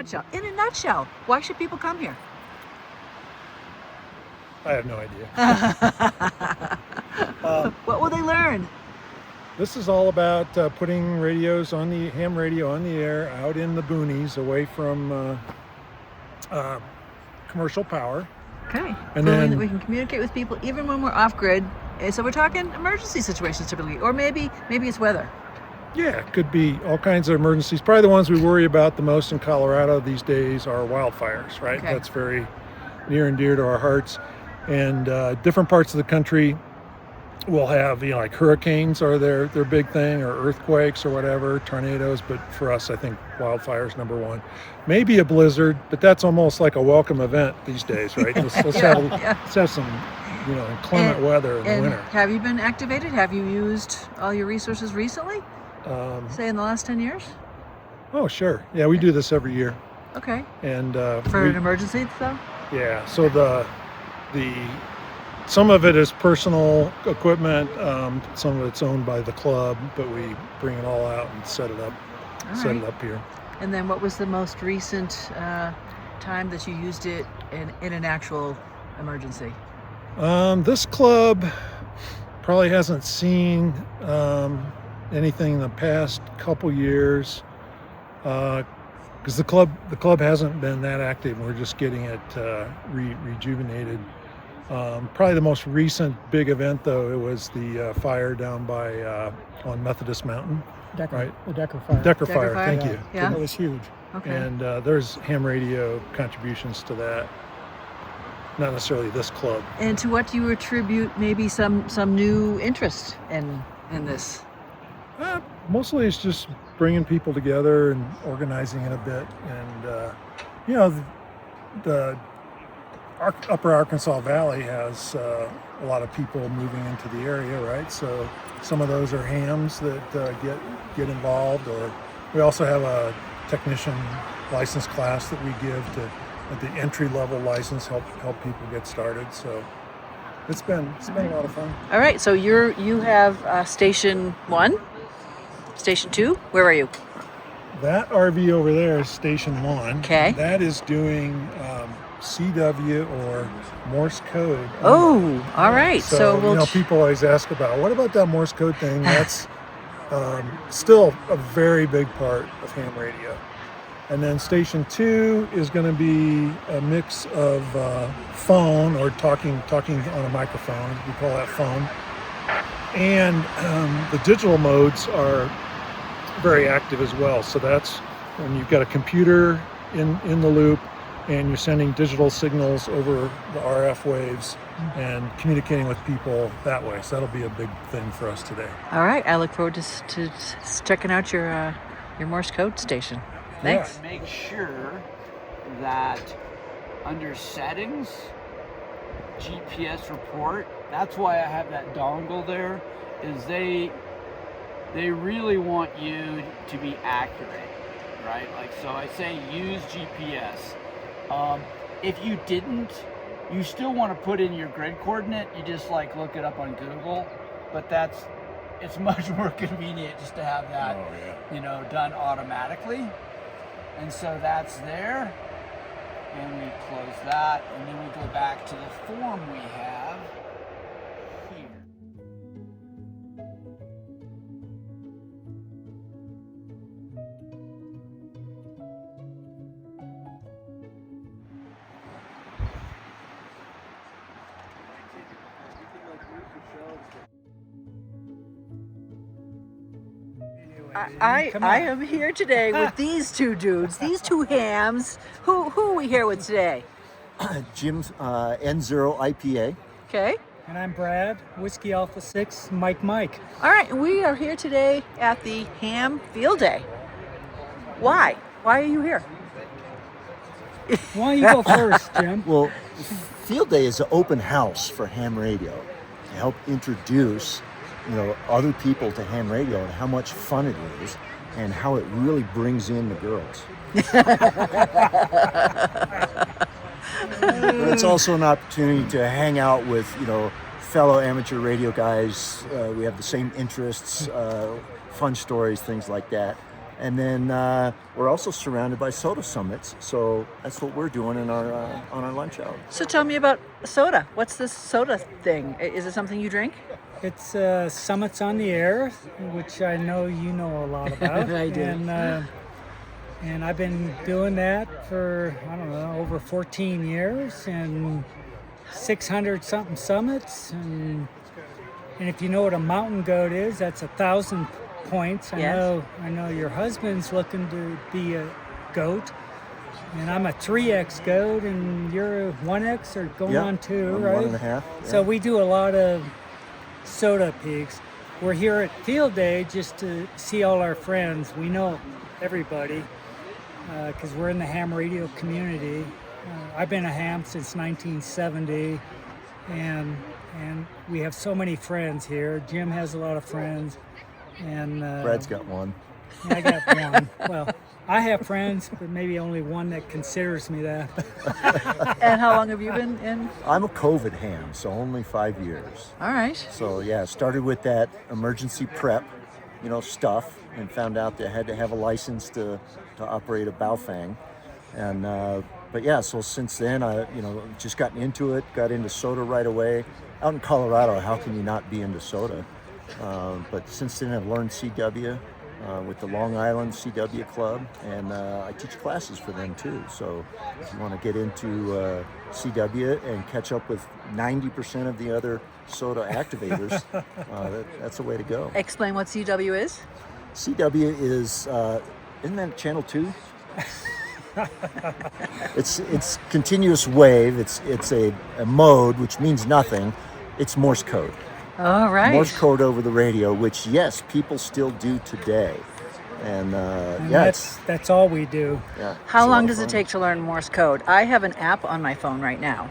nutshell. In a nutshell, why should people come here? I have no idea. What will they learn? This is all about putting radios on the ham radio on the air out in the boonies away from commercial power. Okay. And so then we can communicate with people even when we're off grid. So we're talking emergency situations typically, or maybe it's weather. yeah, it could be all kinds of emergencies. Probably the ones we worry about the most in Colorado these days are wildfires, right? Okay. That's very near and dear to our hearts. And different parts of the country will have, like hurricanes are their big thing, or earthquakes or whatever, tornadoes. But for us, I think wildfires number one. Maybe a blizzard, but that's almost like a welcome event these days, right? Let's have some, inclement weather in the winter. Have you been activated? Have you used all your resources recently? Say in the last 10 years? Oh, sure. Yeah, we do this every year. Okay. And for an emergency, though? Yeah. So the some of it is personal equipment. Some of it's owned by the club, but we bring it all out and set it up here. And then what was the most recent time that you used it in an actual emergency? This club probably hasn't seen anything in the past couple years because the club hasn't been that active. We're just getting it rejuvenated. Probably the most recent big event, though, it was the fire down by on Methodist Mountain. Right, the Decker fire. Decker fire, thank you. Yeah. That was huge. Okay. And there's ham radio contributions to that. Not necessarily this club. And to what do you attribute maybe some new interest in this? Mostly it's just bringing people together and organizing it a bit. And, the Upper Arkansas Valley has a lot of people moving into the area, right? So some of those are hams that get involved, or we also have a technician license class that we give at the entry level license, help people get started. So it's been a lot of fun. All right, so you have station 1, station 2. Where are you? That RV over there is station 1. Okay. That is doing CW or Morse code. Oh, all right. So we'll people always ask what about that Morse code thing? That's still a very big part of ham radio. And then station 2 is going to be a mix of phone or talking on a microphone. We call that phone. And the digital modes are very active as well. So that's when you've got a computer in the loop and you're sending digital signals over the RF waves and communicating with people that way. So that'll be a big thing for us today. All right. I look forward to checking out your Morse code station. Thanks. Yeah. Make sure that under settings, GPS report, that's why I have that dongle there, is they really want you to be accurate, right? Like, so I say use GPS. If you didn't, you still want to put in your grid coordinate. You just look it up on Google, but it's much more convenient just to have that, done automatically. And so that's there, and we close that, and then we go back to the form we have here. I am here today with these two dudes, these two hams. Who are we here with today? Jim, N0 IPA. Okay. And I'm Brad, Whiskey Alpha 6, Mike. All right, we are here today at the Ham Field Day. Why? Why are you here? Why don't you go first, Jim? Well, Field Day is an open house for ham radio to help introduce other people to ham radio and how much fun it is and how it really brings in the girls. But it's also an opportunity to hang out with, fellow amateur radio guys. We have the same interests, fun stories, things like that. And then we're also surrounded by soda summits, so that's what we're doing in our on our lunch hour. So tell me about soda. What's this soda thing? Is it something you drink? It's Summits on the Air, which I know you know a lot about. I do. And I've been doing that for, I don't know, over 14 years and 600 something summits. And if you know what a mountain goat is, that's 1,000 points. Yes. I know your husband's looking to be a goat. And I'm a 3X goat, and you're a 1X or going on 2, I'm right? 1.5. Yeah. So we do a lot of soda pigs. We're here at Field Day just to see all our friends. We know everybody because we're in the ham radio community. I've been a ham since 1970, and we have so many friends here. Jim has a lot of friends, and Brad's got one. I got one. Well, I have friends, but maybe only one that considers me that. And how long have you been in? I'm a COVID ham, so only 5 years. All right. So yeah, started with that emergency prep, stuff, and found out that I had to have a license to operate a Baofeng. And but yeah, so since then I just gotten into it, got into soda right away. Out in Colorado, how can you not be into soda? But since then I've learned CW with the Long Island CW Club, and I teach classes for them too. So if you want to get into CW and catch up with 90% of the other soda activators, that's the way to go. Explain what CW is. CW is, isn't that channel 2? It's continuous wave. It's a mode, which means nothing. It's Morse code. All right. Morse code over the radio, which yes, people still do today. And that's all we do. Yeah. How long does it take to learn Morse code? I have an app on my phone right now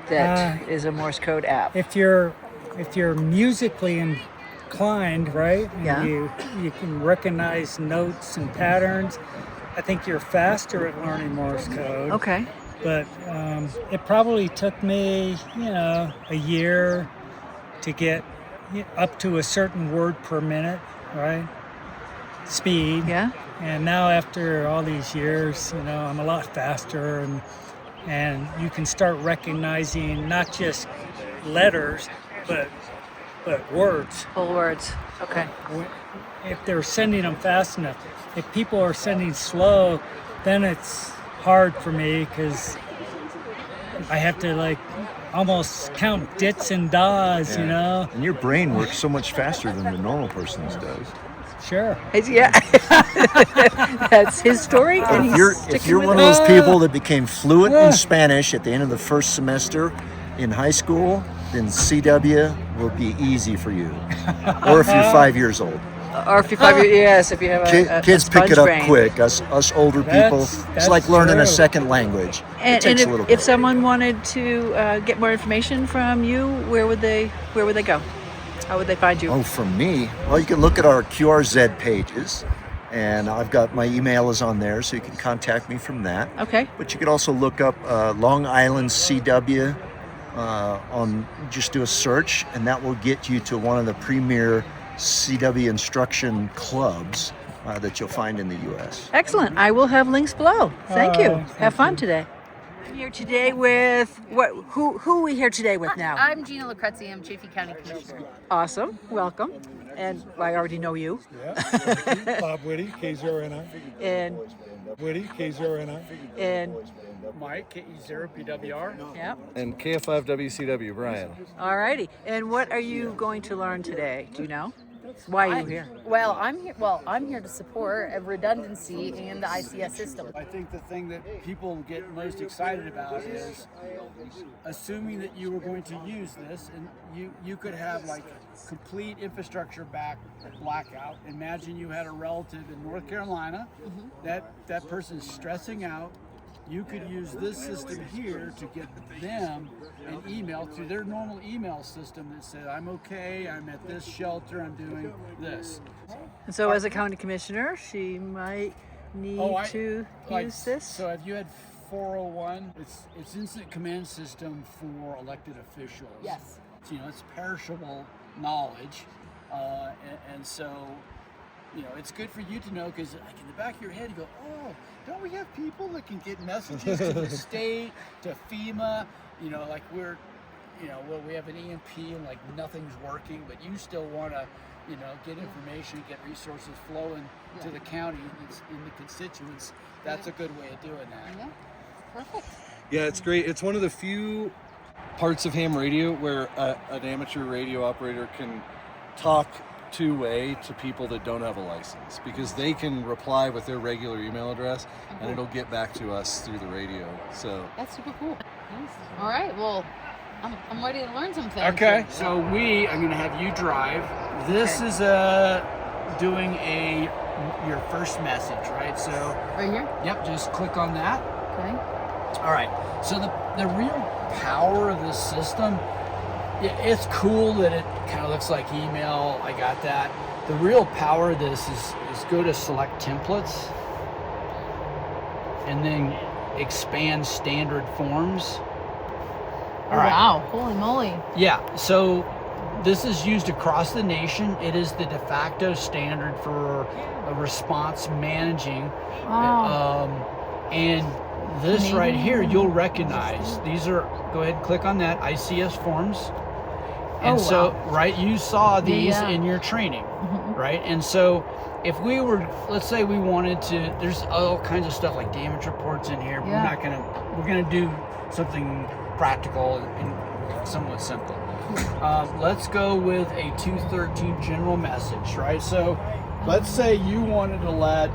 that is a Morse code app. If you're musically inclined, right? And Yeah. You can recognize notes and patterns. I think you're faster at learning Morse code. Okay. But it probably took me, a year to get up to a certain word per minute, right? Speed. Yeah. And now after all these years, I'm a lot faster, and you can start recognizing not just letters, but words. Full words. Okay. If they're sending them fast enough. If people are sending slow, then it's hard for me because I have to almost count dits and das, And your brain works so much faster than the normal person's does. Sure. Yeah. That's his story, and he's If sticking you're with one it. of those people that became fluent in Spanish at the end of the first semester in high school, then CW will be easy for you. Or if you're 5 years old. Or if you if you have a Kids a pick it sponge up brain. quick. Us older people, it's That's like learning true. a second language. And, it takes a little if bit. someone wanted to get more information from you, where would they go? How would they find you? Oh, from me? Well, you can look at our QRZ pages, and I've got my email is on there, so you can contact me from that. Okay. But you could also look up Long Island CW just do a search, and that will get you to one of the premier CW instruction clubs that you'll find in the U.S. Excellent. I will have links below. Thank you. Thank Have fun you. today. I'm here today with who are we here today with now? I'm Gina Lucrezzi. I'm Chaffee County Commissioner. Awesome. Welcome. And I already know you. Yeah. Bob Whitty, K0NI. And Whitty, K0NI. and Mike, KE0PWR. yeah. And KF5WCW, Brian. All righty. And what are you going to learn today? Do you know? Why are you here? I'm here to support a redundancy in the ICS system. I think the thing that people get most excited about is assuming that you were going to use this, and you could have complete infrastructure blackout. Imagine you had a relative in North Carolina, that person's stressing out. You could use this system here to get them an email through their normal email system that said, I'm okay, I'm at this shelter, I'm doing this. And so as a county commissioner, she might need to use this. So if you had 401, it's instant command system for elected officials. Yes. So, it's perishable knowledge. And so it's good for you to know, because like in the back of your head, you go, oh, don't we have people that can get messages to the state, to FEMA? Like we have an EMP and like nothing's working, but you still want to, get information, get resources flowing to the county and the constituents. That's a good way of doing that. Yeah, perfect. Yeah, it's great. It's one of the few parts of ham radio where an amateur radio operator can talk two-way to people that don't have a license, because they can reply with their regular email address and it'll get back to us through the radio. So That's super cool. Nice. All right, well, I'm ready to learn something. Okay, so I'm going to have you drive. This is doing your first message, right? So Right here? yep, just click on that. Okay. All right, so the real power of this system, it's cool that it kind of looks like email. I got that. The real power of this is go to select templates and then expand standard forms. Oh, wow, holy moly. Yeah, so this is used across the nation. It is the de facto standard for a response managing. Wow. And this right here, you'll recognize. These are, go ahead and click on that, ICS forms. And right, you saw these in your training, right? And so if we were, let's say we wanted to, there's all kinds of stuff like damage reports in here. Yeah. We're gonna do something practical and somewhat simple. Let's go with a 213 general message, right? So let's say you wanted to let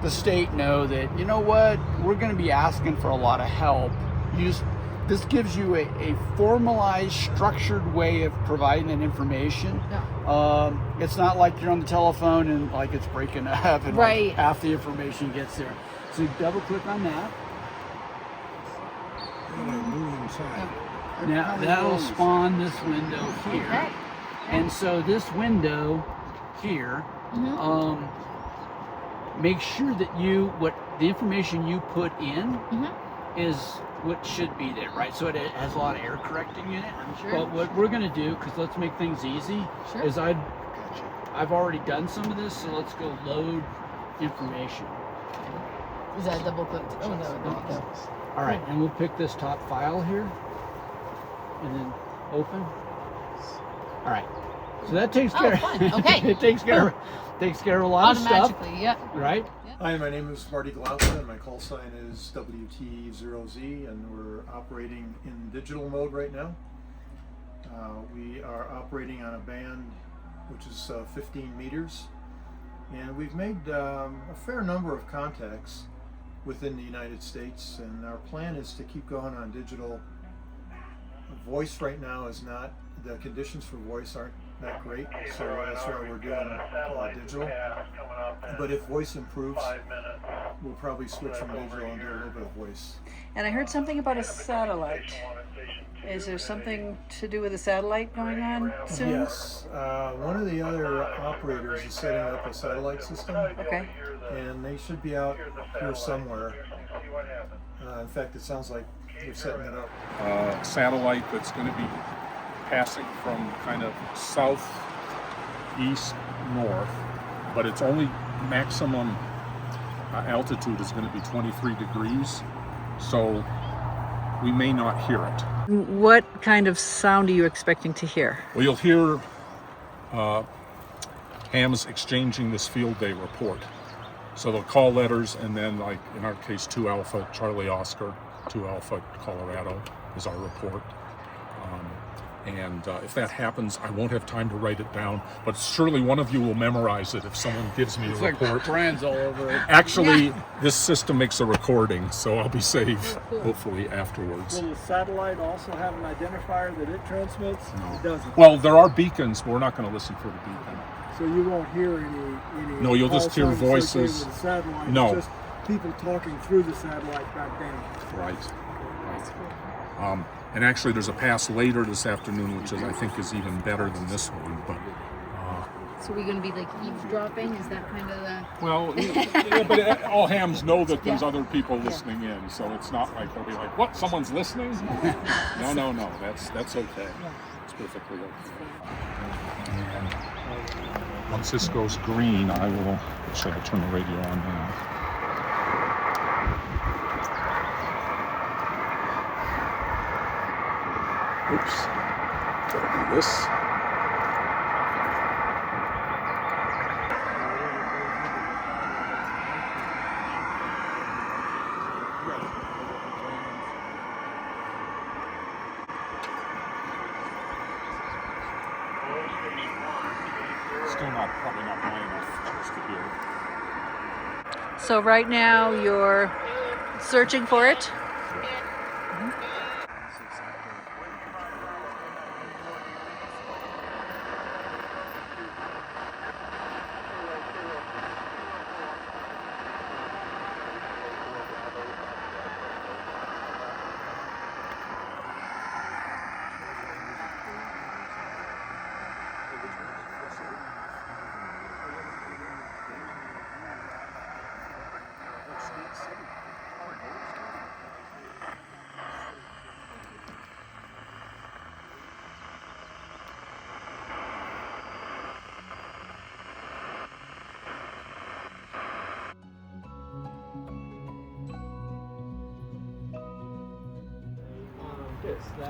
the state know that, you know what, we're going to be asking for a lot of help. This gives you a formalized, structured way of providing that information. Yeah. It's not like you're on the telephone and like it's breaking up and Right. like half the information gets there. So you double click on that. Now that'll spawn this window here. Okay. And so this window here, make sure that what the information you put in is what should be there, right? So it has a lot of error correcting in it. Sure. But what we're gonna do, because let's make things easy, Sure. is I've already done some of this, so let's go load information. Is that double clicked? Oh, no, there we go. All right, and we'll pick this top file here, and then open. All right, so that takes care. Fun. Okay. It takes care of a lot of stuff, Automatically, yeah. right? Hi, my name is Marty Glauca, and my call sign is WT0Z, and we're operating in digital mode right now. We are operating on a band which is 15 meters, and we've made a fair number of contacts within the United States, and our plan is to keep going on digital. Voice right now is not, the conditions for voice aren't that great, so that's why we're doing digital. But if voice improves, we'll probably switch from digital and do a little bit of voice. And I heard something about a satellite. Is there something to do with a satellite going on soon? Yes, one of the other operators is setting up a satellite system. Okay. And they should be out here somewhere. In fact, it sounds like they're setting it up. Satellite that's going to be passing from kind of southeast north, but its only maximum altitude is going to be 23 degrees, so we may not hear it. What kind of sound are you expecting to hear? Well, you'll hear hams exchanging this field day report. So they'll call letters, and then, like in our case, 2 Alpha Charlie Oscar, 2 Alpha Colorado is our report. And if that happens, I won't have time to write it down, but surely one of you will memorize it if someone gives me a report. Like brands all over it. Actually, this system makes a recording, so I'll be safe, hopefully, afterwards. Will the satellite also have an identifier that it transmits? No. It doesn't. Well, there are beacons, but we're not going to listen for the beacon. So you won't hear any No, you'll just hear call signs associated voices. with the satellite. No. It's just people talking through the satellite back down. Right. And actually, there's a pass later this afternoon, which I think is even better than this one. But So we're going to be like eavesdropping? Is that kind of the... well, yeah, but all hams know that there's other people listening in, so it's not like they'll be like, "What? Someone's listening?" No. That's okay. perfectly okay. And once this goes green, I will, should I turn the radio on now? Oops, gotta do this. Still not, probably not high enough for us to hear. So right now you're searching for it?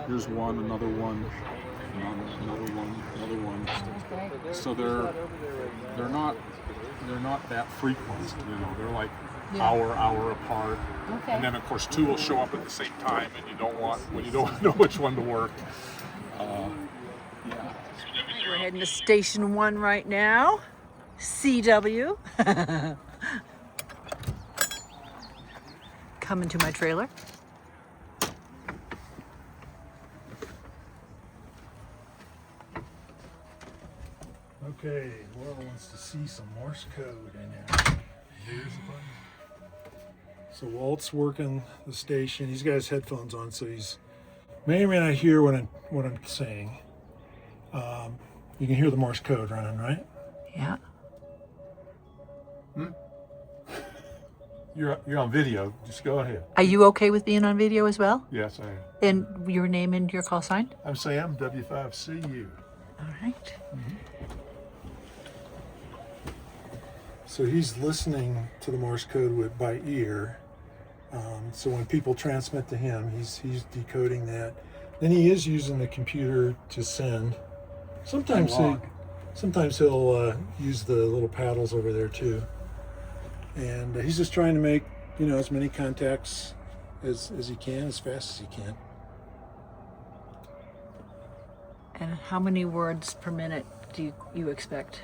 Here's one, another one, another one. So they're not that frequent, they're like hour apart. Okay. And then of course two will show up at the same time, and you don't know which one to work. We're heading to Station 1 right now. CW. Coming to my trailer. Okay, Laura wants to see some Morse code in there. Here's the button. So Walt's working the station. He's got his headphones on, so he's may or may not hear what I'm saying. You can hear the Morse code running, right? Yeah. You're on video. Just go ahead. Are you okay with being on video as well? Yes, I am. And your name and your call sign? I'm Sam, W5CU. All right. So he's listening to the Morse code by ear. So when people transmit to him, he's decoding that. Then he is using the computer to send. Sometimes he'll use the little paddles over there too. And he's just trying to make as many contacts as he can, as fast as he can. And how many words per minute do you expect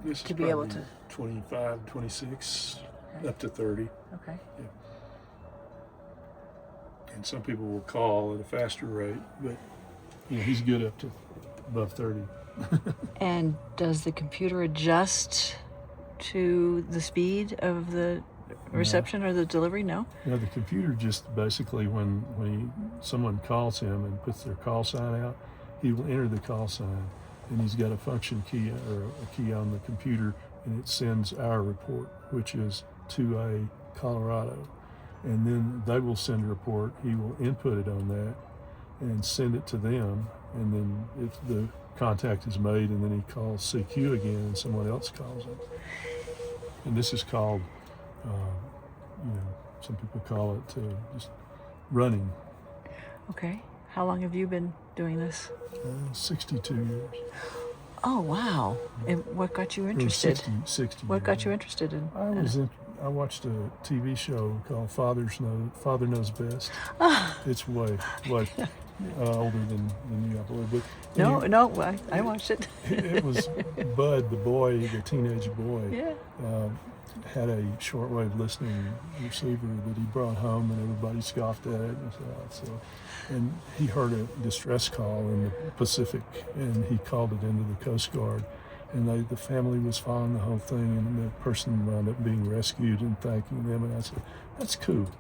This to is be able to? 25, 26, Okay. up to 30. Okay. And some people will call at a faster rate, but he's good up to above 30. And does the computer adjust to the speed of the reception or the delivery? No? The computer just basically, when someone calls him and puts their call sign out, he will enter the call sign, and he's got a function key or a key on the computer, and it sends our report, which is 2A Colorado. And then they will send a report. He will input it on that and send it to them. And then if the contact is made, and then he calls CQ again, and someone else calls him. And this is called, some people call it just running. Okay. How long have you been doing this? 62 years. Oh, wow. And what got you interested? 60 What years. got you interested in? I watched a TV show called Father Knows Best. It's way older than you, I believe. But No, I watched it. it was Bud, the teenage boy. Yeah. Had a shortwave listening receiver that he brought home, and everybody scoffed at it. And he heard a distress call in the Pacific, and he called it into the Coast Guard. And the family was following the whole thing, and the person wound up being rescued and thanking them. And I said, "That's cool."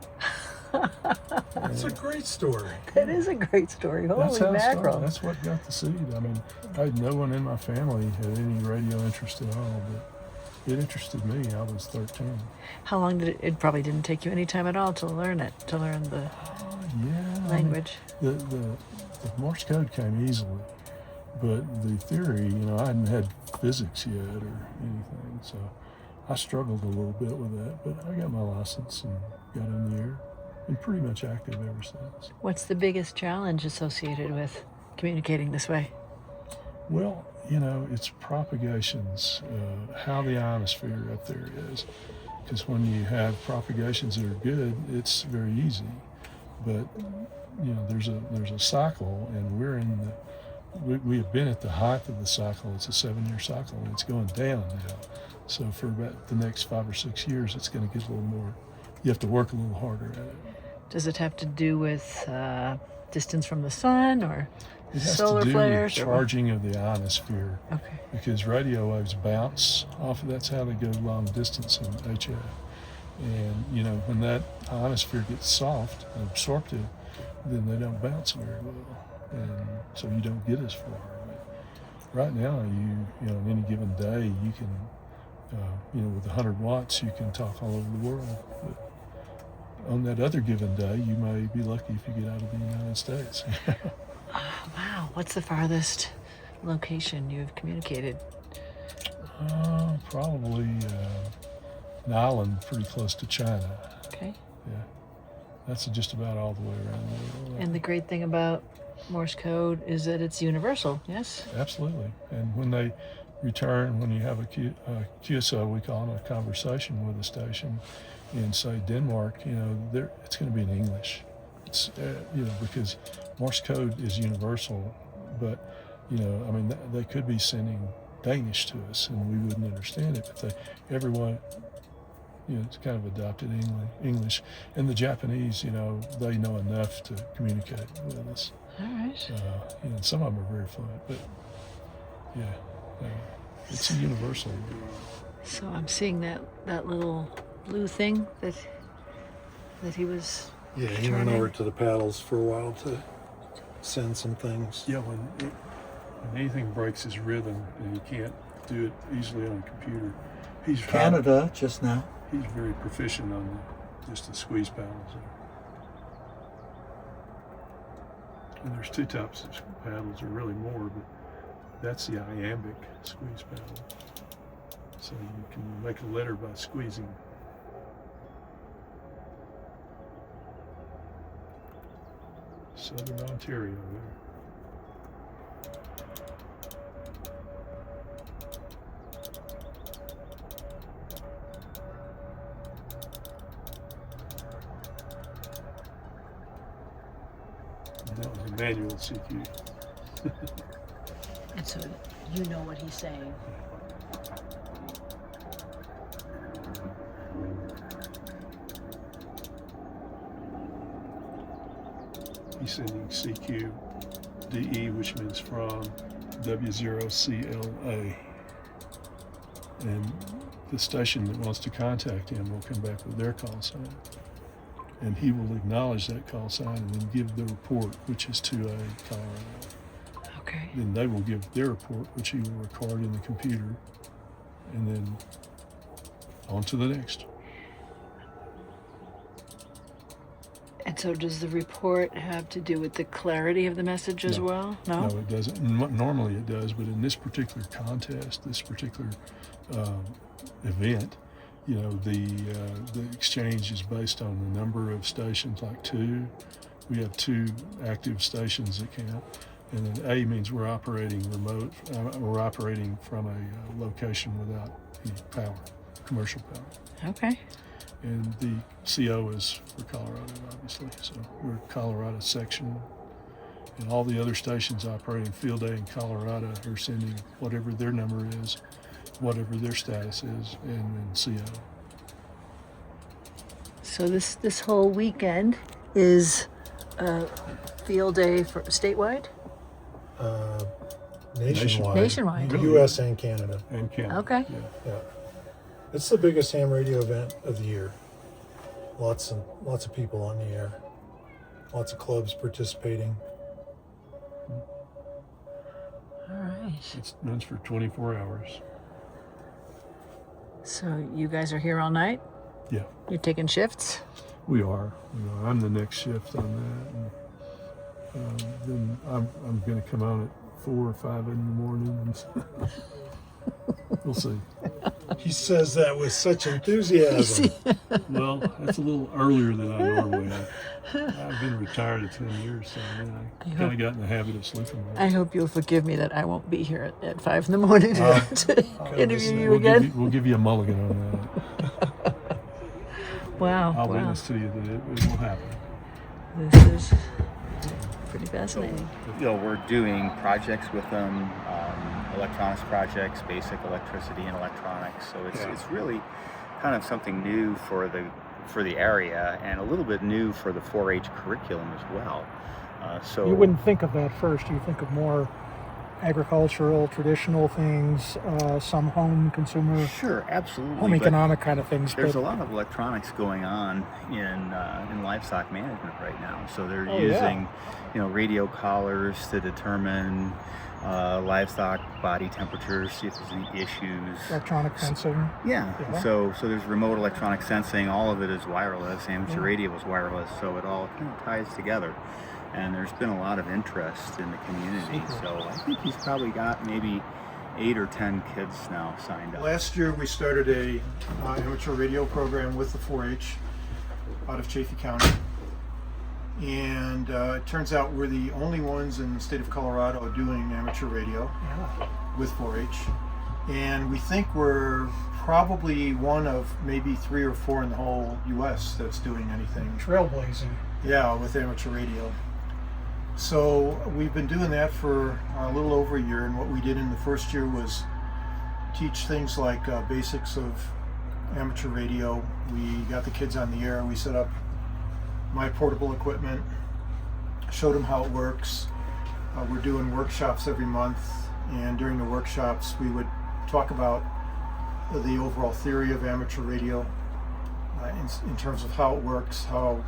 That's a great story. That is a great story. Holy That's how it started. mackerel. That's what got the seed. I mean, I had no one in my family had any radio interest at all, but it interested me. I was 13. How long did it probably didn't take you any time at all to learn the language. the Morse code came easily, but the theory, I hadn't had physics yet or anything, so I struggled a little bit with that. But I got my license and got in the air. Been pretty much active ever since. What's the biggest challenge associated with communicating this way? Well, it's propagations, how the ionosphere up there is. Because when you have propagations that are good, it's very easy. But there's a cycle, and we have been at the height of the cycle. It's a 7-year cycle, and it's going down now. So for about the next 5 or 6 years, it's going to get a little more. You have to work a little harder at it. Does it have to do with distance from the sun or It has solar to do flares? with charging of the ionosphere. Okay. Because radio waves bounce off of that's how they go long distance in HF. And when that ionosphere gets soft and absorptive, then they don't bounce very well, and so you don't get as far. But right now, on any given day, you can, with 100 watts, you can talk all over the world. But on that other given day, you may be lucky if you get out of the United States. Wow, what's the farthest location you've communicated? Probably an island pretty close to China. Okay. Yeah, that's just about all the way around the world. And the great thing about Morse code is that it's universal, yes? Absolutely. And when they return, when you have a QSO, we call it a conversation with a station in, say, Denmark, it's going to be in English. It's, because Morse code is universal, but, they could be sending Danish to us and we wouldn't understand it, but everyone, it's kind of adopted English. And the Japanese, they know enough to communicate with us. All right. Some of them are very fluent, but it's a universal. So I'm seeing that little blue thing that he was. Yeah, he went over to the paddles for a while to send some things. Yeah, when anything breaks his rhythm and you can't do it easily on a computer, he's Canada just now. He's very proficient on just the squeeze paddles. And there's 2 types of paddles, or really more, but that's the iambic squeeze paddle. So you can make a letter by squeezing. Southern Ontario there. And that was a manual CQ. And so you know what he's saying. He's sending CQ DE, which means from W0CLA. And the station that wants to contact him will come back with their call sign. And he will acknowledge that call sign and then give the report, which is 2A Colorado. Okay. Then they will give their report, which he will record in the computer, and then on to the next. And so does the report have to do with the clarity of the message as well? No? No, it doesn't. Normally it does, but in this particular contest, this particular event, the exchange is based on the number of stations, like 2. We have 2 active stations that count. And then A means we're operating remote. We're operating from a location without any power, commercial power. Okay. And the CO is for Colorado, obviously. So we're Colorado section. And all the other stations operating field day in Colorado are sending whatever their number is, whatever their status is, and then CO. So this whole weekend is field day for statewide? Nationwide. Nationwide. U.S. and Canada. And Canada. Okay. Yeah. It's the biggest ham radio event of the year. Lots of people on the air. Lots of clubs participating. All right. It runs for 24 hours. So you guys are here all night? Yeah. You're taking shifts? We are. I'm the next shift on that. then I'm going to come out at 4 or 5 in the morning. And we'll see. He says that with such enthusiasm. Well, that's a little earlier than I normally am. I've been retired at 10 years, so I kind of got in the habit of sleeping. I hope you'll forgive me that I won't be here at 5 in the morning to interview you again. We'll give you a mulligan on that. Wow. I'll wow. witness to you that it will happen. This is pretty fascinating. We're doing projects with them, electronics projects, basic electricity and electronics. So it's really kind of something new for the area, and a little bit new for the 4-H curriculum as well. So you wouldn't think of that first. You think of more agricultural, traditional things, some home consumer, sure, absolutely, home economic kind of things. There's a lot of electronics going on in livestock management right now. So they're using, radio collars to determine livestock body temperatures, see if there's any issues. Electronic sensing. Yeah. So there's remote electronic sensing. All of it is wireless. Amateur radio is wireless, so it all kind of ties together. And there's been a lot of interest in the community. So I think he's probably got maybe 8 or 10 kids now signed up. Last year we started a amateur radio program with the 4-H out of Chaffee County. And it turns out we're the only ones in the state of Colorado doing amateur radio with 4-H. And we think we're probably one of maybe 3 or 4 in the whole U.S. that's doing anything. Trailblazing. Yeah, with amateur radio. So we've been doing that for a little over a year, and what we did in the first year was teach things like basics of amateur radio. We got the kids on the air, we set up my portable equipment, showed them how it works. We're doing workshops every month, and during the workshops we would talk about the overall theory of amateur radio in terms of how it works, how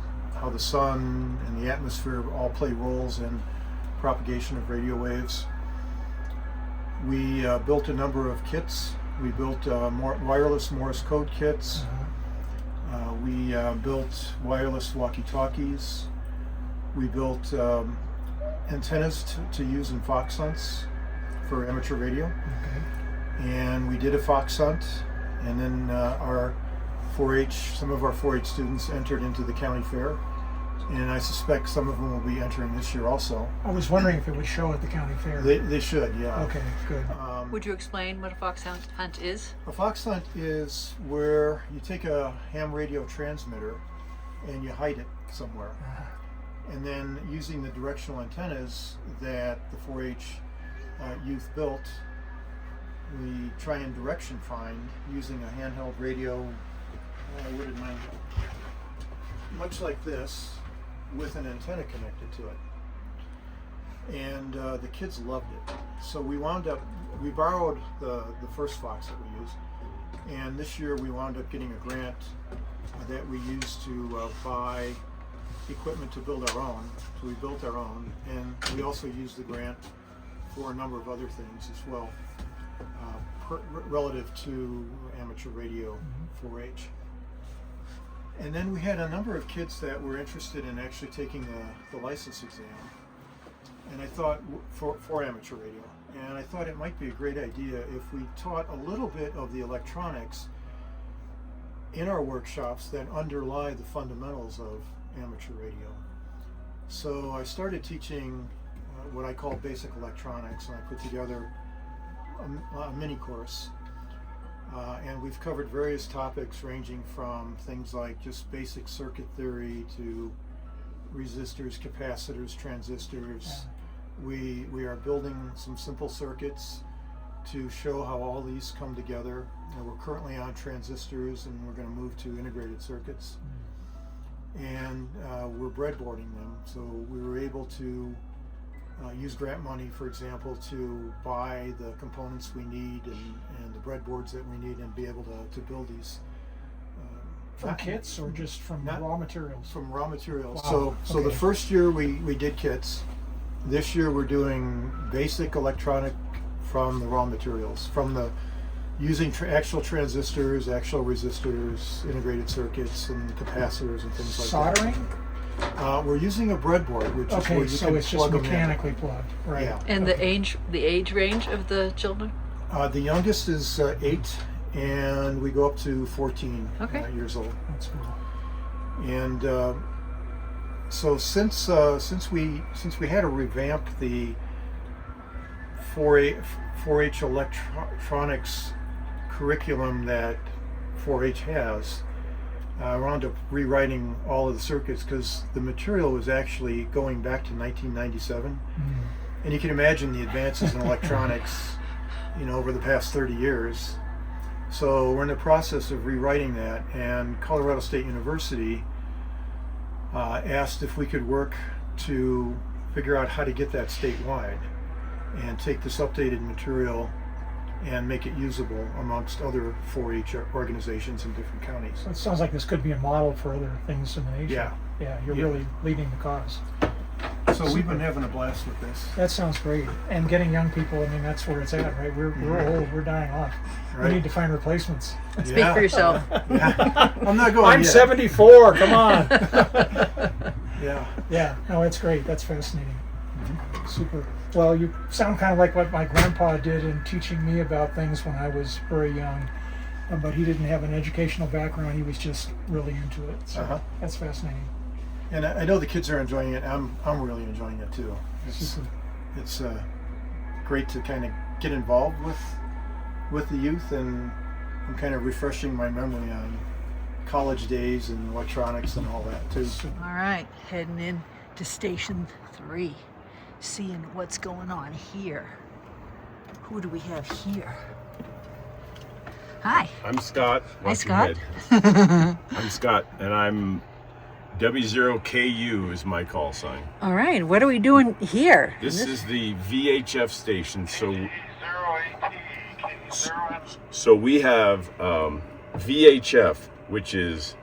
the sun and the atmosphere all play roles in propagation of radio waves. We built a number of kits. We built wireless Morse code kits. We built wireless walkie-talkies. We built antennas to use in fox hunts for amateur radio. Okay. And we did a fox hunt, and then some of our 4-H students entered into the county fair. And I suspect some of them will be entering this year also. I was wondering if it would show at the county fair. They should, yeah. Okay, good. Would you explain what a fox hunt is? A fox hunt is where you take a ham radio transmitter and you hide it somewhere. And then using the directional antennas that the 4-H youth built, we try and direction find using a handheld radio, where did mine go? Much like this, with an antenna connected to it. And the kids loved it. So we borrowed the first fox that we used, and this year we wound up getting a grant that we used to buy equipment to build our own. So we built our own, and we also used the grant for a number of other things as well, relative to amateur radio 4-H. And then we had a number of kids that were interested in actually taking the license exam, and I thought for amateur radio, and I thought it might be a great idea if we taught a little bit of the electronics in our workshops that underlie the fundamentals of amateur radio. So I started teaching what I call basic electronics, and I put together a mini course. And we've covered various topics ranging from things like just basic circuit theory to resistors, capacitors, transistors. We are building some simple circuits to show how all these come together. And we're currently on transistors, and we're going to move to integrated circuits. And we're breadboarding them. So we were able to use grant money, for example, to buy the components we need and the breadboards that we need, and be able to build these. From kits or just from raw materials? From raw materials. Wow. So the first year we did kits. This year we're doing basic electronic from the raw materials, using actual transistors, actual resistors, integrated circuits, and capacitors and things like that. Soldering? We're using a breadboard, which is where Okay, you so can it's just plug 'em in. mechanically plugged, right? Yeah. And the age range of the children? The youngest is 8, and we go up to 14 years old. That's cool. And so since we had to revamp the 4-H electronics curriculum that 4-H has, I wound up rewriting all of the circuits because the material was actually going back to 1997, and you can imagine the advances in electronics, over the past 30 years. So we're in the process of rewriting that, and Colorado State University asked if we could work to figure out how to get that statewide and take this updated material and make it usable amongst other 4-H organizations in different counties. So it sounds like this could be a model for other things in the nation. Yeah. Yeah, you're really leading the cause. So we've been having a blast with this. That sounds great. And getting young people, I mean, that's where it's at, right? We're old, we're dying off. Right. We need to find replacements. Speak for yourself. Yeah. I'm not going I'm yet. 74, come on. Yeah. Yeah, no, it's great. That's fascinating. Super. Well, you sound kind of like what my grandpa did in teaching me about things when I was very young. But he didn't have an educational background. He was just really into it. So that's fascinating. And I know the kids are enjoying it. I'm really enjoying it too. It's great to kind of get involved with the youth, and I'm kind of refreshing my memory on college days and electronics and all that too. All right, heading in to Station 3, seeing what's going on here. Who do we have here? Hi. I'm Scott. Hi, Scott. I'm Scott, and I'm W0KU is my call sign. All right, what are we doing here? This is the VHF station. So we have VHF, which is,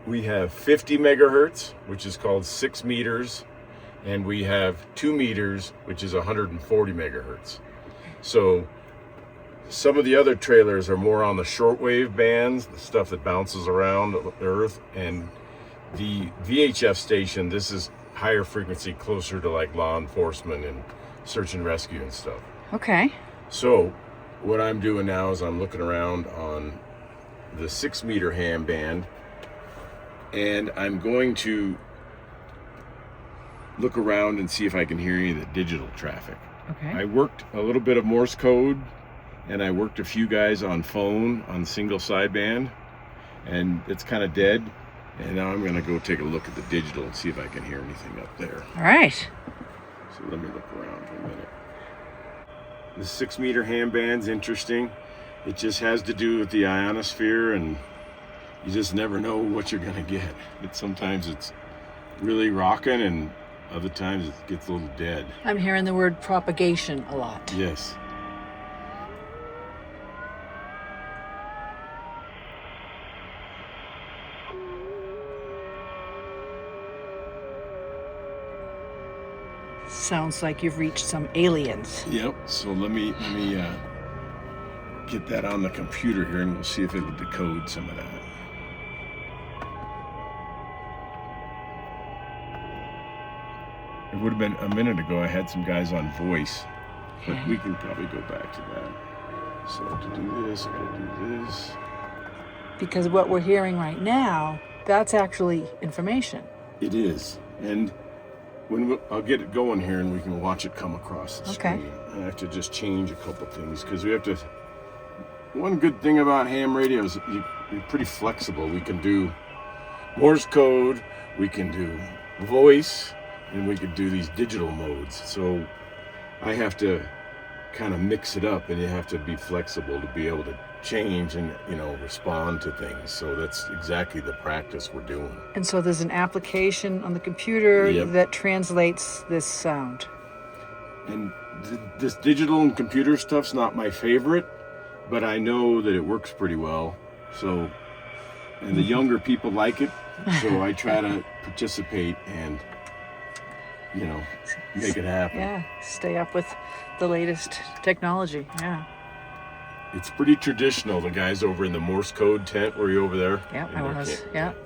we have 50 megahertz, which is called 6 meters, and we have 2 meters, which is 140 megahertz. So some of the other trailers are more on the shortwave bands, the stuff that bounces around the earth, and the VHF station, this is higher frequency, closer to like law enforcement and search and rescue and stuff. Okay. So what I'm doing now is I'm looking around on the 6 meter ham band, and I'm going to look around and see if I can hear any of the digital traffic. Okay. I worked a little bit of Morse code, and I worked a few guys on phone on single sideband, and it's kind of dead. And now I'm going to go take a look at the digital and see if I can hear anything up there. All right. So let me look around for a minute. The 6 meter ham band's interesting. It just has to do with the ionosphere, and you just never know what you're going to get. Sometimes it's really rocking, and other times it gets a little dead. I'm hearing the word propagation a lot. Yes. Sounds like you've reached some aliens. Yep. So let me get that on the computer here, and we'll see if it'll decode some of that. It would have been a minute ago. I had some guys on voice, but we can probably go back to that. So to do this, I gotta do this. Because what we're hearing right now, that's actually information. It is, and I'll get it going here, and we can watch it come across the screen. I have to just change a couple things because we have to. One good thing about ham radio is you're pretty flexible. We can do Morse code, we can do voice, and we can do these digital modes. So I have to kind of mix it up, and you have to be flexible to be able to change and respond to things. So that's exactly the practice we're doing. And so there's an application on the computer Yep. that translates this sound. And this digital and computer stuff's not my favorite, but I know that it works pretty well. So, and the younger people like it, so I try to participate and make it happen. Yeah, stay up with the latest technology. Yeah. It's pretty traditional. The guys over in the Morse code tent, were you over there? Yeah, In I their was. camp.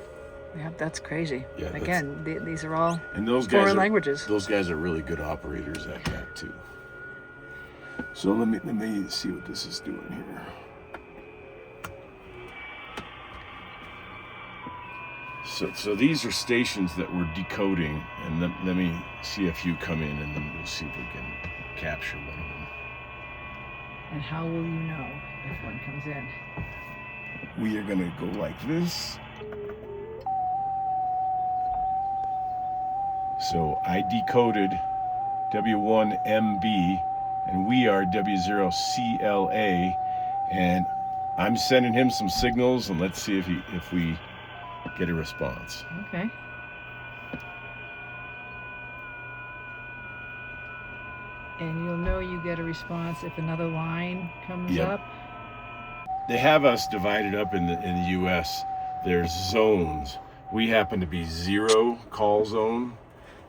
Yeah. Yeah, that's crazy. Yeah, Again, these are all and those guys foreign languages. Those guys are really good operators at that too. So let me see what this is doing here. So these are stations that we're decoding, and let me see a few come in, and then we'll see if we can capture one of them. And how will you know if one comes in? We are gonna go like this. So I decoded W1MB, and we are W0CLA, and I'm sending him some signals, and let's see if we get a response. Okay. And you'll know you get a response if another line comes up. They have us divided up in the U.S. There's zones. We happen to be 0 call zone,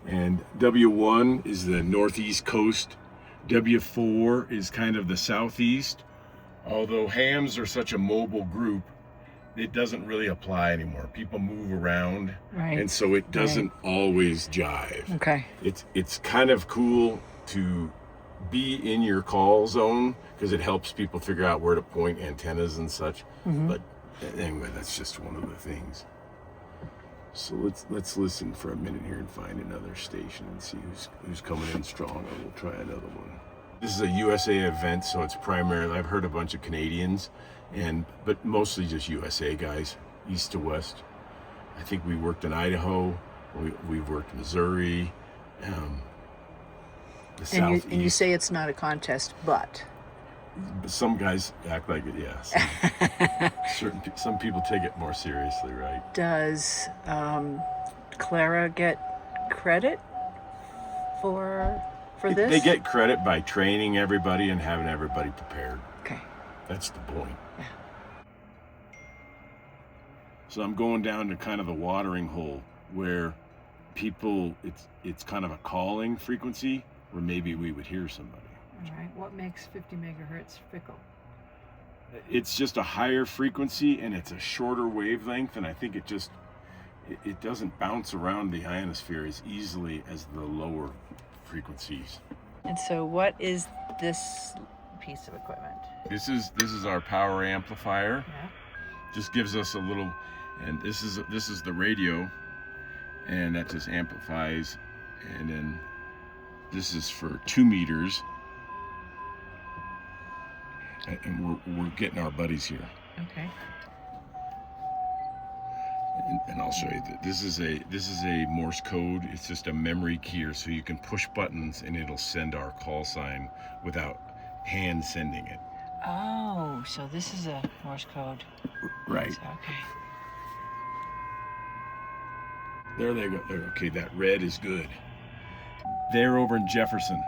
and W1 is the northeast coast. W4 is kind of the southeast. Although hams are such a mobile group, it doesn't really apply anymore. People move around, and so it doesn't always jive. Okay. It's kind of cool to be in your call zone because it helps people figure out where to point antennas and such. But anyway, that's just one of the things. So let's listen for a minute here and find another station and see who's coming in strong, and we'll try another one. This is a USA event, so it's primarily, I've heard a bunch of Canadians, but mostly just USA guys, east to west. I think we worked in Idaho, we've worked in Missouri, the southeast. And you say it's not a contest, but some guys act like it, yes. Some people take it more seriously, right? does CLARA get credit for this? They get credit by training everybody and having everybody prepared. Okay. That's the point. Yeah. So I'm going down to kind of the watering hole where people, it's kind of a calling frequency where maybe we would hear somebody. All right. What makes 50 megahertz fickle? It's just a higher frequency and it's a shorter wavelength, and I think it doesn't bounce around the ionosphere as easily as the lower frequencies. And so what is this piece of equipment? This is our power amplifier. Yeah. Just gives us a little, and this is the radio, and that just amplifies, and then this is for 2 meters, and we're getting our buddies here. Okay. And I'll show you that this is a Morse code. It's just a memory keyer, so you can push buttons and it'll send our call sign without hand sending it. Oh, so this is a Morse code. Right. Okay. There they go. Okay, that red is good. They're over in Jefferson.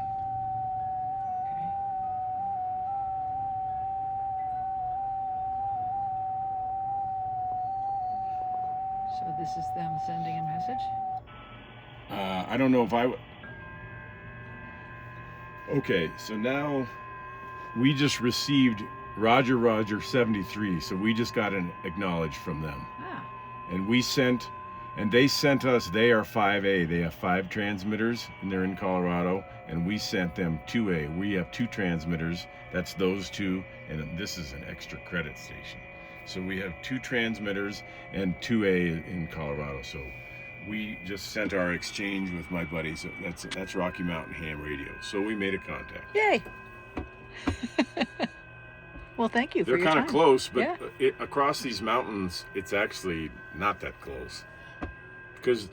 So this is them sending a message? I don't know if Okay, so now we just received Roger 73, so we just got an acknowledge from them. Ah. And they sent us, they are 5A, they have 5 transmitters, and they're in Colorado, and we sent them 2A. We have 2 transmitters, that's those 2, and this is an extra credit station. So we have 2 transmitters and 2A in Colorado. So we just sent our exchange with my buddies. That's Rocky Mountain Ham Radio. So we made a contact. Yay! Well, thank you for your time. They're kind of close, but across these mountains, it's actually not that close. Because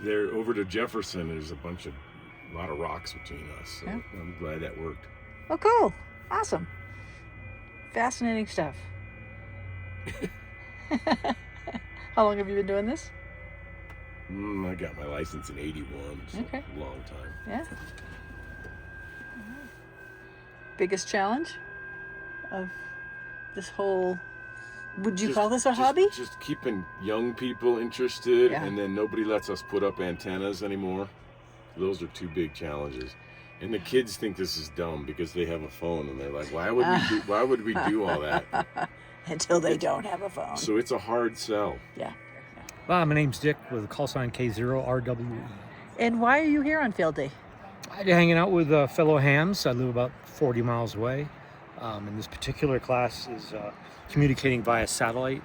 they're over to Jefferson, there's a lot of rocks between us. So I'm glad that worked. Oh, cool. Awesome. Fascinating stuff. How long have you been doing this? I got my license in 81, so a long time. Yeah. Biggest challenge of this whole, would you call this a hobby? Just keeping young people interested, and then nobody lets us put up antennas anymore. Those are 2 big challenges. And the kids think this is dumb because they have a phone, and they're like, why would we do all that? Until they don't have a phone. So it's a hard sell. Yeah. My name's Dick with call sign K0RWE. And why are you here on field day? I'm hanging out with fellow hams. I live about 40 miles away. And this particular class is communicating via satellite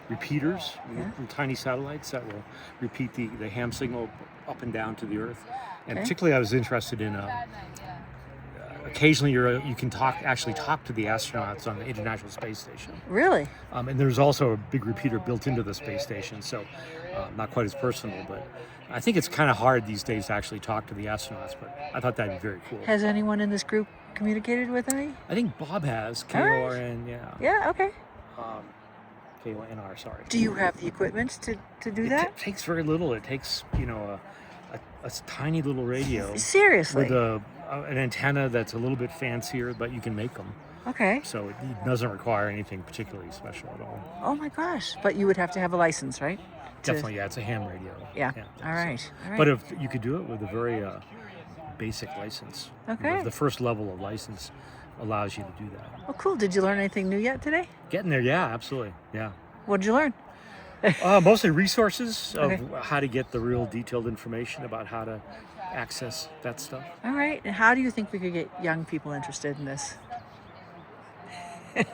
repeaters, tiny satellites that will repeat the ham signal up and down to the Earth. And particularly I was interested in occasionally you can actually talk to the astronauts on the International Space Station. Really? And there's also a big repeater built into the space station, so not quite as personal, but I think it's kind of hard these days to actually talk to the astronauts, but I thought that'd be very cool. Has anyone in this group communicated with any? I think Bob has, KORN, yeah. Yeah, okay. KONR, sorry. Do you have the equipment to do that? It takes very little. It takes, a tiny little radio. Seriously? With an antenna that's a little bit fancier, but you can make them. Okay. So it doesn't require anything particularly special at all. Oh my gosh. But you would have to have a license, right? Definitely, yeah. It's a ham radio. Yeah. All right. But if you could do it with a very basic license. Okay. The first level of license allows you to do that. Oh, cool. Did you learn anything new yet today? Getting there, yeah, absolutely. Yeah. What did you learn? Mostly resources of how to get the real detailed information about how to access that stuff. All right. And how do you think we could get young people interested in this?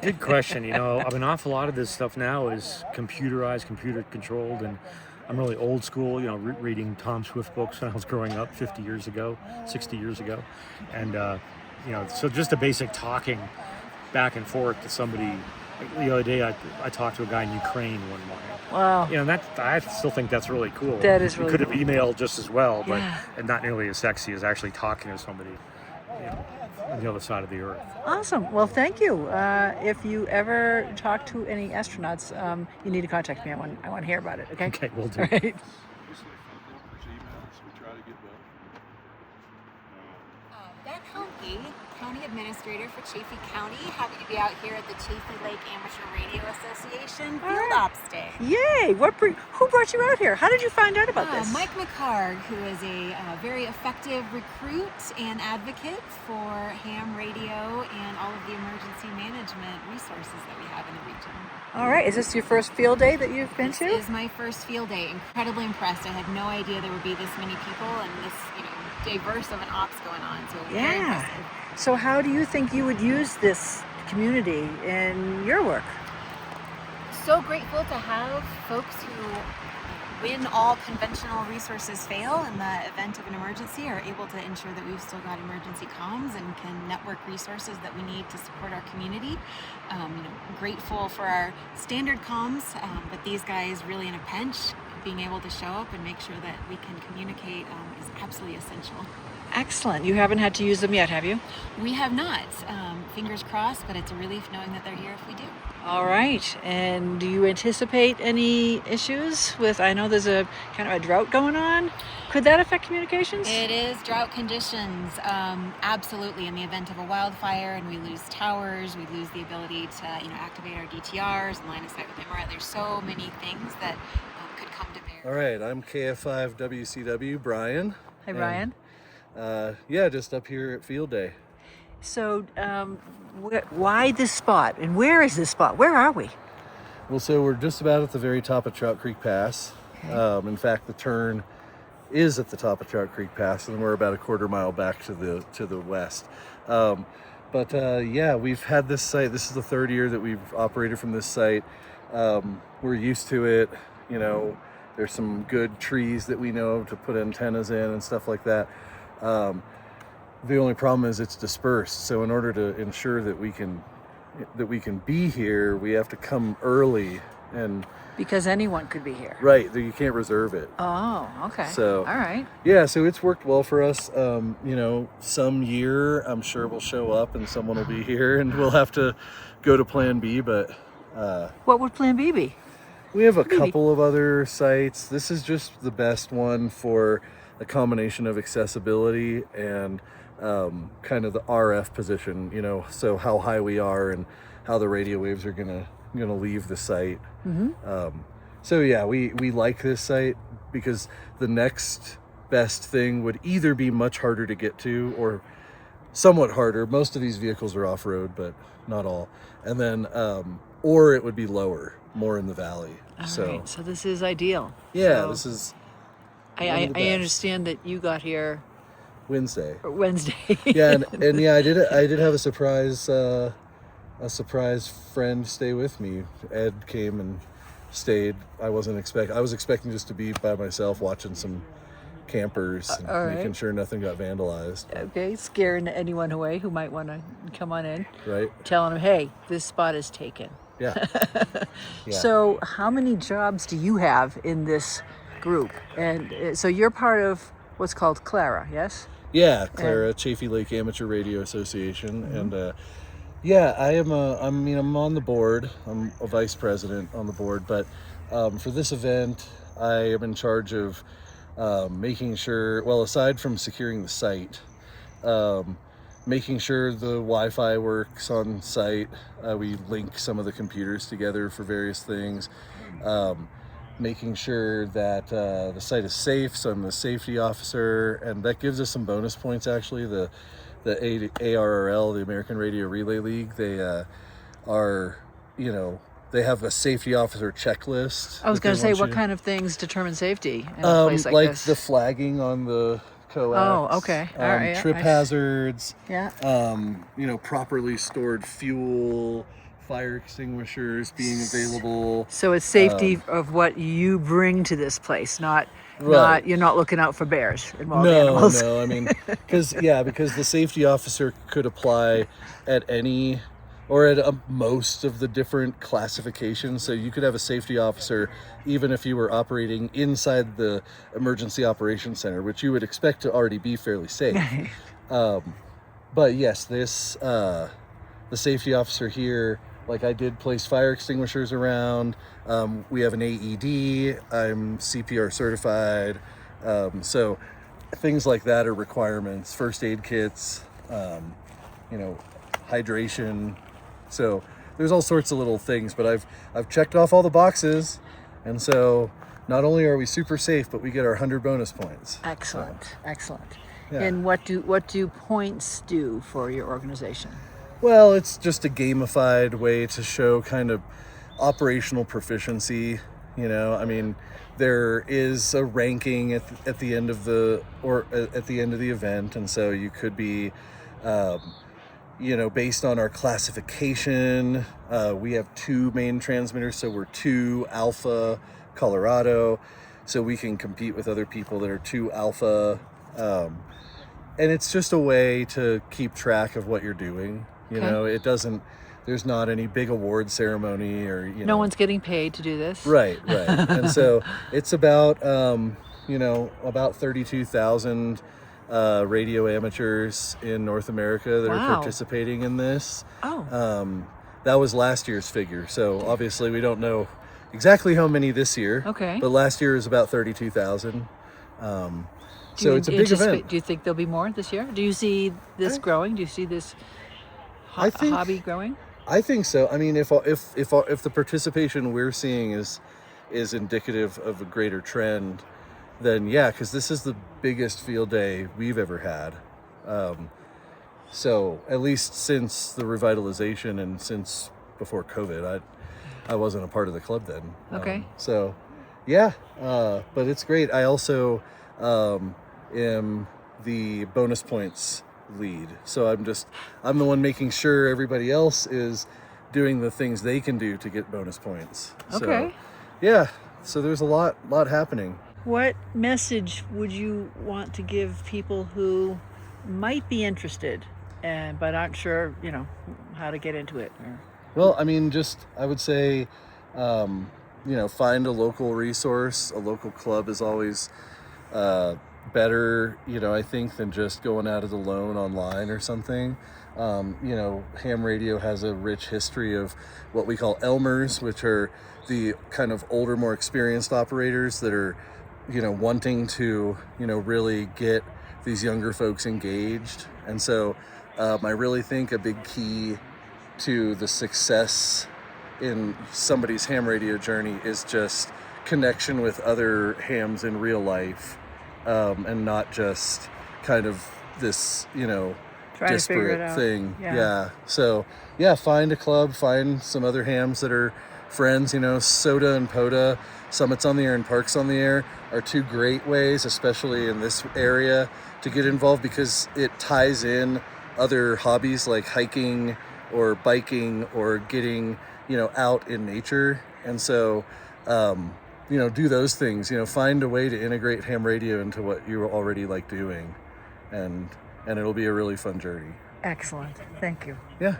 Good question. An awful lot of this stuff now is computerized, computer controlled, and I'm really old school, reading Tom Swift books when I was growing up 50 years ago, 60 years ago. And, so just a basic talking back and forth to somebody. The other day, I talked to a guy in Ukraine one morning. Wow. I still think that's really cool. That is really cool. You could have emailed just as well, but Yeah. not nearly as sexy as actually talking to somebody on the other side of the Earth. Awesome. Well, thank you. If you ever talk to any astronauts, you need to contact me. I want to hear about it. Okay. Okay, we'll do. All right. Ben Hunke, County Administrator for Chaffee County. Happy to be out here at the Chaffee Lake Amateur Radio Association Field Ops Day. Yay! Who brought you out here? How did you find out about this? Mike McCarg, who is a very effective recruit and advocate for ham radio and all of the emergency management resources that we have in the region. All right. Is this your first field day that you've been to? This is my first field day. Incredibly impressed. I had no idea there would be this many people and this, diverse of an ops going on. So very impressive. So how do you think you would use this community in your work? So grateful to have folks who, when all conventional resources fail in the event of an emergency, are able to ensure that we've still got emergency comms and can network resources that we need to support our community. Grateful for our standard comms, but these guys really in a pinch, being able to show up and make sure that we can communicate is absolutely essential. Excellent. You haven't had to use them yet, have you? We have not. Fingers crossed, but it's a relief knowing that they're here if we do. All right. And do you anticipate any issues with, I know there's a kind of a drought going on. Could that affect communications? It is drought conditions. Absolutely. In the event of a wildfire and we lose towers, we lose the ability to, activate our DTRs and line of sight with MRI. There's so many things that could come to bear. All right. I'm KF5 WCW, Brian. Hey, Brian. Just up here at Field Day. So, why this spot? And where is this spot? Where are we? Well, so we're just about at the very top of Trout Creek Pass. In fact, the turn is at the top of Trout Creek Pass, and we're about a quarter mile back to the west. We've had this site. This is the third year that we've operated from this site. We're used to it. There's some good trees that we know to put antennas in and stuff like that. The only problem is it's dispersed. So in order to ensure that we can be here, we have to come early and because anyone could be here. Right, you can't reserve it. Oh, okay. So all right. Yeah, so it's worked well for us. Some year I'm sure we'll show up and someone will be here and we'll have to go to Plan B. But what would Plan B be? We have a couple of other sites. This is just the best one for a combination of accessibility and kind of the RF position, so how high we are and how the radio waves are gonna leave the site. Mm-hmm. We like this site because the next best thing would either be much harder to get to or somewhat harder. Most of these vehicles are off-road, but not all. And then or it would be lower, more in the valley. All So right, so this is ideal. yeah, So this is I one of the best. understand that you got here Wednesday. Wednesday. Yeah, and yeah, I did have a surprise friend stay with me. Ed came and stayed. I was expecting just to be by myself watching some campers and all right. making sure nothing got vandalized. Okay, scaring anyone away who might want to come on in. Right. Telling them, hey, this spot is taken. Yeah. Yeah. So how many jobs do you have in this group? And so you're part of what's called CLARA, yes? Yeah, CLARA, Chaffee Lake Amateur Radio Association, and yeah, I'm on the board. I'm a vice president on the board, but for this event, I am in charge of making sure. Well, aside from securing the site, making sure the Wi-Fi works on site. We link some of the computers together for various things. Making sure that the site is safe, so I'm the safety officer, and that gives us some bonus points actually. The ARRL, the American Radio Relay League, they they have a safety officer checklist. I was going to say, what kind of things determine safety in a place like this? The flagging on the coax. Oh, okay. All right. Trip hazards. Yeah. Properly stored fuel, fire extinguishers being available. So it's safety of what you bring to this place, not Right. you're not looking out for bears and wild animals. No, I mean, because the safety officer could apply at any or at most of the different classifications. So you could have a safety officer even if you were operating inside the emergency operations center, which you would expect to already be fairly safe. But yes, this the safety officer here, like I did place fire extinguishers around. We have an AED. I'm CPR certified. So things like that are requirements. First aid kits, hydration. So there's all sorts of little things, but I've checked off all the boxes. And so not only are we super safe, but we get our 100 bonus points. Excellent. Excellent. Yeah. And what do points do for your organization? Well, it's just a gamified way to show kind of operational proficiency. I mean, there is a ranking at the end of the event, and so you could be, based on our classification. We have 2 main transmitters, so we're 2 Alpha Colorado, so we can compete with other people that are 2 Alpha, and it's just a way to keep track of what you're doing. There's not any big award ceremony or, No one's getting paid to do this. Right. And so it's about 32,000 radio amateurs in North America that are participating in this. Oh. That was last year's figure. So obviously we don't know exactly how many this year. Okay. But last year was about 32,000. So it's a big event. Do you think there'll be more this year? Do you see this growing? Do you see this hobby growing? I think so. I mean, if the participation we're seeing is indicative of a greater trend, then yeah, because this is the biggest field day we've ever had. So at least since the revitalization and since before COVID, I wasn't a part of the club then. Okay. So yeah, but it's great. I also am the bonus points lead. So I'm the one making sure everybody else is doing the things they can do to get bonus points. Okay. So, yeah. So there's a lot happening. What message would you want to give people who might be interested but aren't sure, how to get into it? Well, I mean, I would say, find a local resource. A local club is always better, I think, than just going at it alone online or something. Ham radio has a rich history of what we call Elmers, which are the kind of older, more experienced operators that are, wanting to, really get these younger folks engaged. And so I really think a big key to the success in somebody's ham radio journey is just connection with other hams in real life. And not just kind of this, disparate thing. Yeah. So, yeah, find a club, find some other hams that are friends, Soda and Poda, Summits on the Air and Parks on the Air are two great ways, especially in this area, to get involved because it ties in other hobbies like hiking or biking or getting, out in nature. And so, do those things, find a way to integrate ham radio into what you already like doing. And it'll be a really fun journey. Excellent. Thank you. Yeah.